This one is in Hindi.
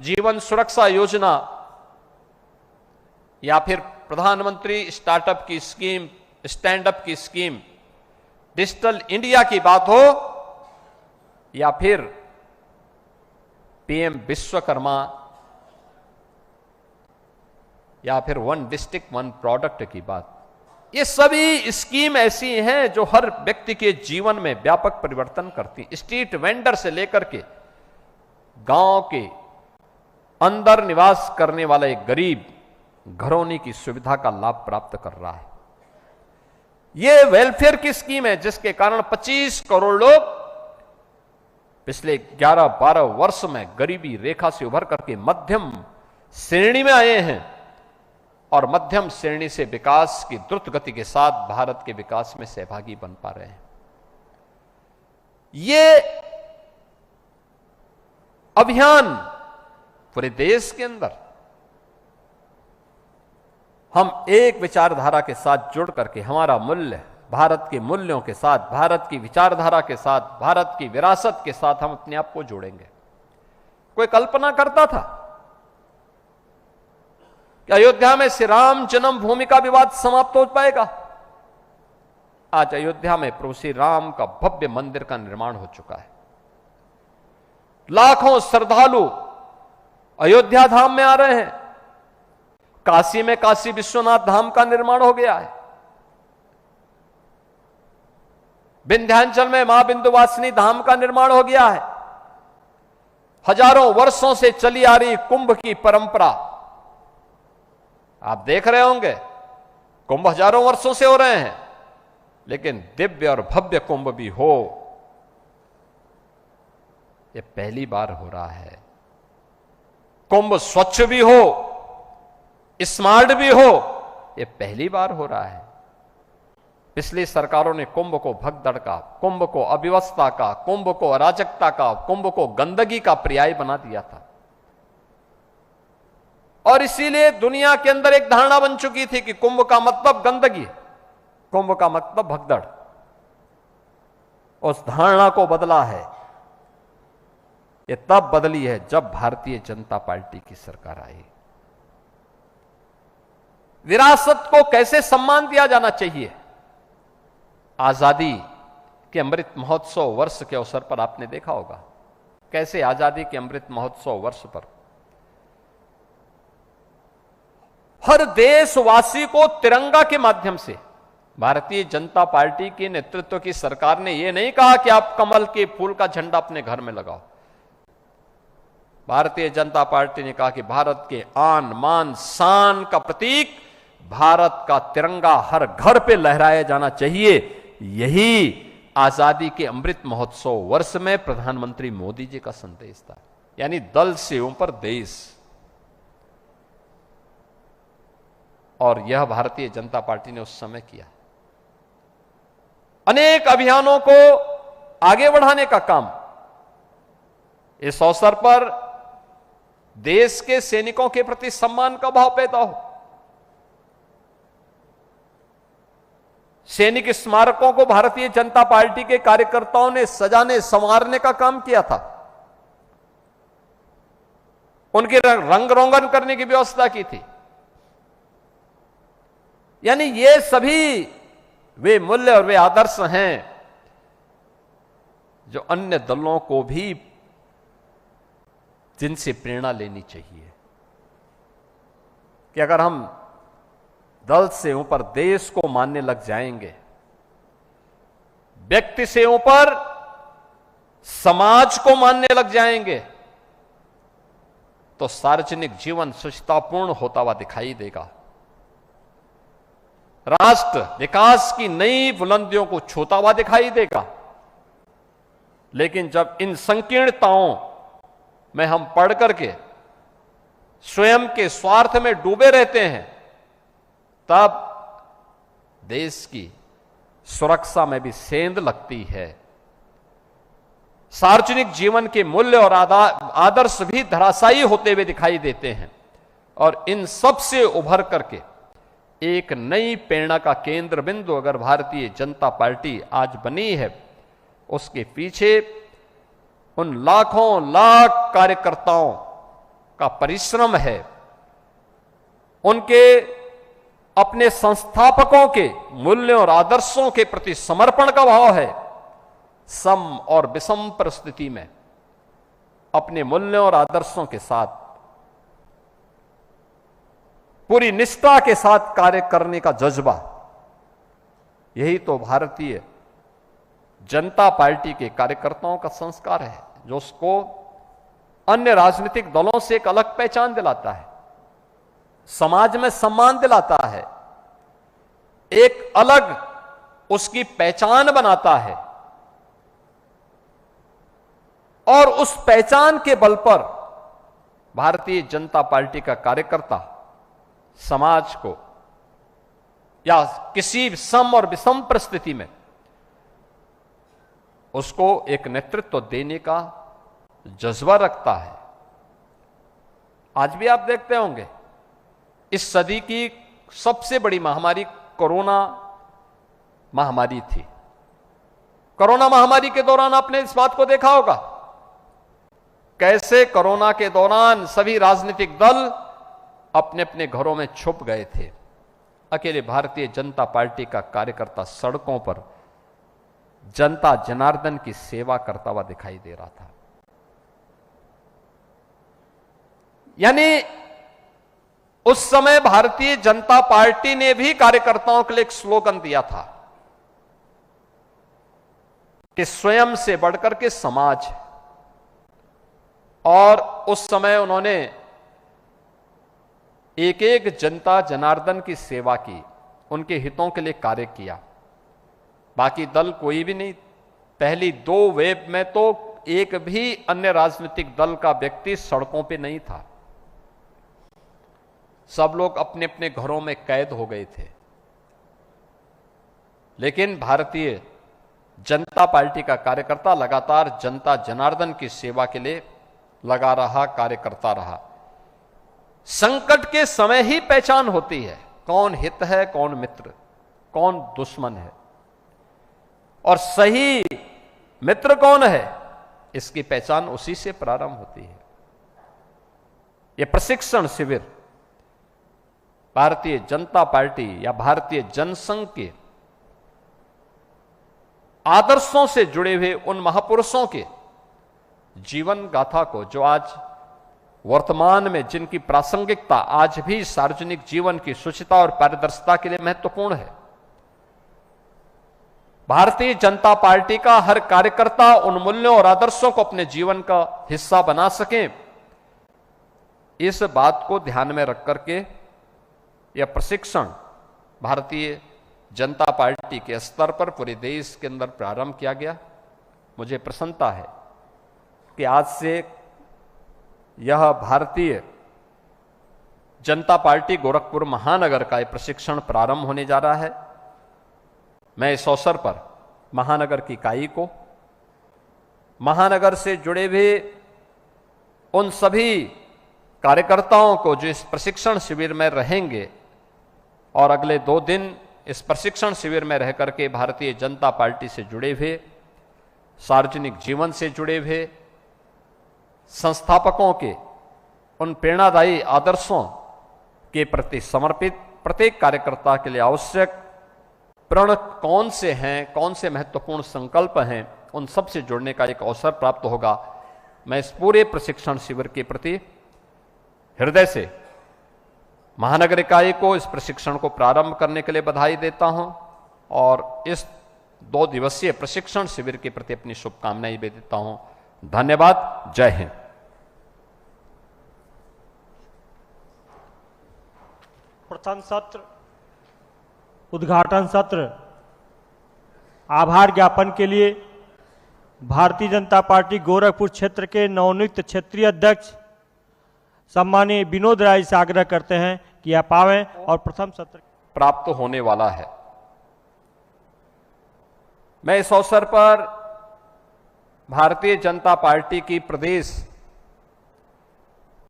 जीवन सुरक्षा योजना या फिर प्रधानमंत्री स्टार्टअप की स्कीम, स्टैंड अप की स्कीम, डिजिटल इंडिया की बात हो या फिर पीएम विश्वकर्मा या फिर वन डिस्ट्रिक्ट वन प्रोडक्ट की बात, ये सभी स्कीम ऐसी हैं जो हर व्यक्ति के जीवन में व्यापक परिवर्तन करती हैं। स्ट्रीट वेंडर से लेकर के गांव के अंदर निवास करने वाला एक गरीब घरौनी की सुविधा का लाभ प्राप्त कर रहा है। यह वेलफेयर की स्कीम है जिसके कारण 25 करोड़ लोग पिछले 11-12 वर्ष में गरीबी रेखा से उभर करके मध्यम श्रेणी में आए हैं और मध्यम श्रेणी से विकास की द्रुत गति के साथ भारत के विकास में सहभागी बन पा रहे हैं। ये अभियान पूरे देश के अंदर हम एक विचारधारा के साथ जुड़ करके हमारा मूल्य भारत के मूल्यों के साथ, भारत की विचारधारा के साथ, भारत की विरासत के साथ हम अपने आप को जोड़ेंगे। कोई कल्पना करता था कि अयोध्या में श्री राम जन्मभूमि का विवाद समाप्त हो पाएगा? आज अयोध्या में प्रभु श्री राम का भव्य मंदिर का निर्माण हो चुका है। लाखों श्रद्धालु अयोध्या धाम में आ रहे हैं। काशी में काशी विश्वनाथ धाम का निर्माण हो गया है। विंध्याचल में मां विंध्यवासिनी धाम का निर्माण हो गया है। हजारों वर्षों से चली आ रही कुंभ की परंपरा, आप देख रहे होंगे, कुंभ हजारों वर्षों से हो रहे हैं, लेकिन दिव्य और भव्य कुंभ भी हो, यह पहली बार हो रहा है। कुंभ स्वच्छ भी हो, स्मार्ट भी हो, यह पहली बार हो रहा है। पिछली सरकारों ने कुंभ को भगदड़ का, कुंभ को अव्यवस्था का, कुंभ को अराजकता का, कुंभ को गंदगी का पर्याय बना दिया था और इसीलिए दुनिया के अंदर एक धारणा बन चुकी थी कि कुंभ का मतलब गंदगी, कुंभ का मतलब भगदड़। उस धारणा को बदला है। यह तब बदली है जब भारतीय जनता पार्टी की सरकार आई। विरासत को कैसे सम्मान दिया जाना चाहिए? आजादी के अमृत महोत्सव वर्ष के अवसर पर आपने देखा होगा कैसे आजादी के अमृत महोत्सव वर्ष पर हर देशवासी को तिरंगा के माध्यम से भारतीय जनता पार्टी के नेतृत्व की सरकार ने यह नहीं कहा कि आप कमल के फूल का झंडा अपने घर में लगाओ। भारतीय जनता पार्टी ने कहा कि भारत के आन मान शान का प्रतीक भारत का तिरंगा हर घर पे लहराया जाना चाहिए। यही आजादी के अमृत महोत्सव वर्ष में प्रधानमंत्री मोदी जी का संदेश था, यानी दल से ऊपर देश। और यह भारतीय जनता पार्टी ने उस समय किया। अनेक अभियानों को आगे बढ़ाने का काम। इस अवसर पर देश के सैनिकों के प्रति सम्मान का भाव पैदा हो। सैनिक स्मारकों को भारतीय जनता पार्टी के कार्यकर्ताओं ने सजाने संवारने का काम किया था। उनके रंग रोगन करने की व्यवस्था की थी। यानी ये सभी वे मूल्य और वे आदर्श हैं जो अन्य दलों को भी जिनसे प्रेरणा लेनी चाहिए कि अगर हम दल से ऊपर देश को मानने लग जाएंगे, व्यक्ति से ऊपर समाज को मानने लग जाएंगे, तो सार्वजनिक जीवन सुचितापूर्ण होता हुआ दिखाई देगा। राष्ट्र विकास की नई बुलंदियों को छूता हुआ दिखाई देगा। लेकिन जब इन संकीर्णताओं में हम पढ़ करके स्वयं के स्वार्थ में डूबे रहते हैं, तब देश की सुरक्षा में भी सेंध लगती है। सार्वजनिक जीवन के मूल्य और आदर्श भी धराशायी होते हुए दिखाई देते हैं। और इन सब से उभर करके एक नई प्रेरणा का केंद्र बिंदु अगर भारतीय जनता पार्टी आज बनी है, उसके पीछे उन लाखों लाख कार्यकर्ताओं का परिश्रम है, उनके अपने संस्थापकों के मूल्यों और आदर्शों के प्रति समर्पण का भाव है, सम और विषम परिस्थिति में अपने मूल्यों और आदर्शों के साथ पूरी निष्ठा के साथ कार्य करने का जज्बा, यही तो भारतीय जनता पार्टी के कार्यकर्ताओं का संस्कार है, जो उसको अन्य राजनीतिक दलों से एक अलग पहचान दिलाता है, समाज में सम्मान दिलाता है, एक अलग उसकी पहचान बनाता है। और उस पहचान के बल पर भारतीय जनता पार्टी का कार्यकर्ता समाज को या किसी सम और विषम परिस्थिति में उसको एक नेतृत्व देने का जज्बा रखता है। आज भी आप देखते होंगे, इस सदी की सबसे बड़ी महामारी कोरोना महामारी थी। कोरोना महामारी के दौरान आपने इस बात को देखा होगा, कैसे कोरोना के दौरान सभी राजनीतिक दल अपने अपने घरों में छुप गए थे। अकेले भारतीय जनता पार्टी का कार्यकर्ता सड़कों पर जनता जनार्दन की सेवा करता हुआ दिखाई दे रहा था। यानी उस समय भारतीय जनता पार्टी ने भी कार्यकर्ताओं के लिए एक स्लोगन दिया था कि स्वयं से बढ़कर के समाज। और उस समय उन्होंने एक एक जनता जनार्दन की सेवा की, उनके हितों के लिए कार्य किया। बाकी दल कोई भी नहीं, पहली 2 वेव में तो एक भी अन्य राजनीतिक दल का व्यक्ति सड़कों पे नहीं था। सब लोग अपने अपने घरों में कैद हो गए थे। लेकिन भारतीय जनता पार्टी का कार्यकर्ता लगातार जनता जनार्दन की सेवा के लिए लगा रहा, कार्य करता रहा। संकट के समय ही पहचान होती है, कौन हित है, कौन मित्र, कौन दुश्मन है, और सही मित्र कौन है, इसकी पहचान उसी से प्रारंभ होती है। यह प्रशिक्षण शिविर भारतीय जनता पार्टी या भारतीय जनसंघ के आदर्शों से जुड़े हुए उन महापुरुषों के जीवन गाथा को, जो आज वर्तमान में जिनकी प्रासंगिकता आज भी सार्वजनिक जीवन की शुचिता और पारदर्शिता के लिए महत्वपूर्ण है, भारतीय जनता पार्टी का हर कार्यकर्ता उन मूल्यों और आदर्शों को अपने जीवन का हिस्सा बना सके, इस बात को ध्यान में रख करके यह प्रशिक्षण भारतीय जनता पार्टी के स्तर पर पूरे देश के अंदर प्रारंभ किया गया। मुझे प्रसन्नता है कि आज से यह भारतीय जनता पार्टी गोरखपुर महानगर का यह प्रशिक्षण प्रारंभ होने जा रहा है। मैं इस अवसर पर महानगर की इकाई को, महानगर से जुड़े हुए उन सभी कार्यकर्ताओं को जो इस प्रशिक्षण शिविर में रहेंगे और अगले 2 दिन इस प्रशिक्षण शिविर में रह करके भारतीय जनता पार्टी से जुड़े हुए, सार्वजनिक जीवन से जुड़े हुए संस्थापकों के उन प्रेरणादायी आदर्शों के प्रति समर्पित प्रत्येक कार्यकर्ता के लिए आवश्यक प्रण कौन से हैं, कौन से महत्वपूर्ण संकल्प हैं, उन सब से जुड़ने का एक अवसर प्राप्त होगा। मैं इस पूरे प्रशिक्षण शिविर के प्रति हृदय से महानगर इकाई को इस प्रशिक्षण को प्रारंभ करने के लिए बधाई देता हूं और इस 2 दिवसीय प्रशिक्षण शिविर के प्रति अपनी शुभकामनाएं भी देता हूं। धन्यवाद। जय हिंद। प्रथम सत्र, उद्घाटन सत्र, आभार ज्ञापन के लिए भारतीय जनता पार्टी गोरखपुर क्षेत्र के नवनियुक्त क्षेत्रीय अध्यक्ष सम्मानीय विनोद राय से आग्रह करते हैं कि आप आवें और प्रथम सत्र प्राप्त होने वाला है। मैं इस अवसर पर भारतीय जनता पार्टी की प्रदेश